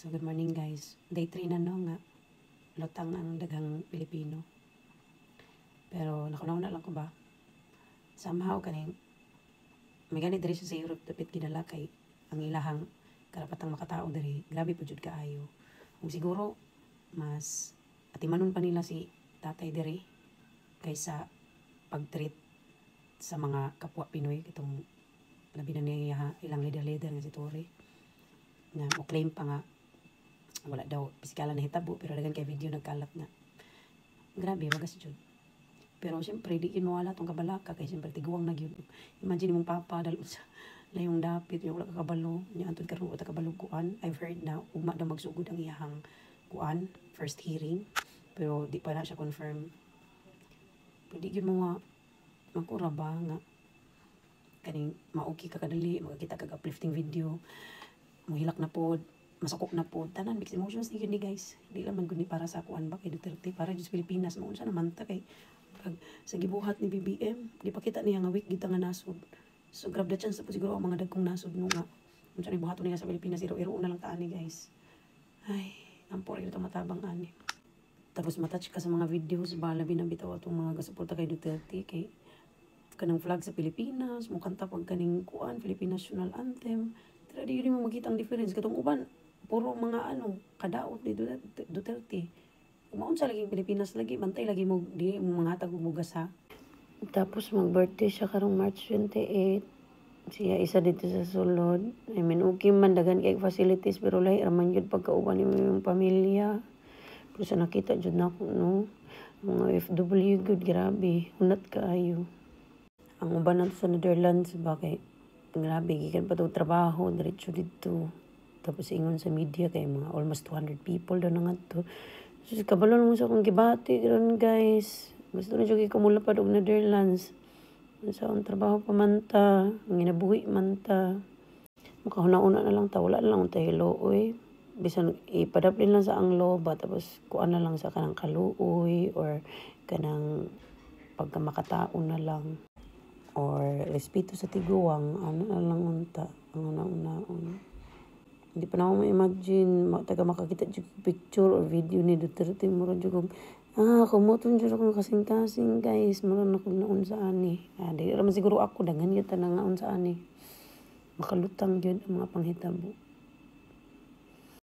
So good morning guys. Day 3 na no nga. Lutang ang daghang Pilipino. Pero nakunauna lang ko ba? Somehow kaning may ganit diri sa Europe dapit ginala kay ang ilahang karapatang makatao diri. Grabe po jud kaayo. Kung siguro mas atimanon pa nila si tatay diri kaysa pag-treat sa mga kapwa Pinoy itong labi na niya ilang leader nga si Tory na mo claim pa nga wala daw pisikala na hitabo pero dagan kay video nagkalat na grabe wagas jud. Pero siyempre di kinuwala tong kabalaka kay siyempre tiguang na gyud. Imagine mong papa dalo sa layong dapit yung wala ka kabalo nya antud karon wala kabalo kuan. I've heard na ugma daw magsugod ang iyahang kuan first hearing pero di pa na siya confirm. Pero di gyud mo makura ba nga kaning mauki ka kadali makakita kag uplifting video mohilak na pod masakop na po tanan mixed emotions ni gani guys di lang man gud ni para sa kuan ba kay Duterte para jud Pilipinas mao unsa naman ta kay sa gibuhat ni BBM di pa kita niya nga week gid nga nasod so grab the chance po siguro ang mga dagkong nasod no nga unsa ni buhaton niya sa Pilipinas iro-iro na lang ta ani guys ay ampor ito matabang ani tapos matouch ka sa mga videos ba labi na bitaw atong mga gasuporta kay Duterte kay kanang flag sa Pilipinas mo kanta pag kaning kuan Philippine National Anthem tira di mo makita ang difference katong uban puro mga kadaot ni Duterte. Umaon sa laging Pilipinas lagi, bantay lagi mo, di mo mga hatag umugas ha. Tapos mag-birthday siya karong March 28. Siya isa dito sa sulod. I mean, okay man, dagan kay facilities, pero lahi raman yun pagkauban ni yung pamilya. Pero sa nakita dyan na ako, no? Mga FW good, grabe. Unat kaayo. Ang uban nato sa Netherlands, bakit? Grabe, gikan pa itong trabaho, diretso dito. Tapos ingon sa media kay mga almost 200 people daw na nga to. So kabalo naman sa akong gibati ron guys. Gusto na jud ko mula pa og Netherlands. Sa akong trabaho pa man ta, ang ginabuhi man ta. Makahuna-una na lang ta, wala na lang ta hiluoy. Bisan ipadaplin lang sa ang loba tapos kuan na lang sa kanang kaluoy or kanang pagkamakataon na lang or respeto sa tiguang ano na lang unta ang una-una. Hindi pa na ako ma-imagine, taga makakita dyan picture or video ni Duterte. Mura dyan kong, kumutun dyan akong kasing-kasing guys. Mura na kong naon sa ani. Di raman siguro ako, dangan yun tanang naon sa ani. Makalutang yun ang mga panghitabo.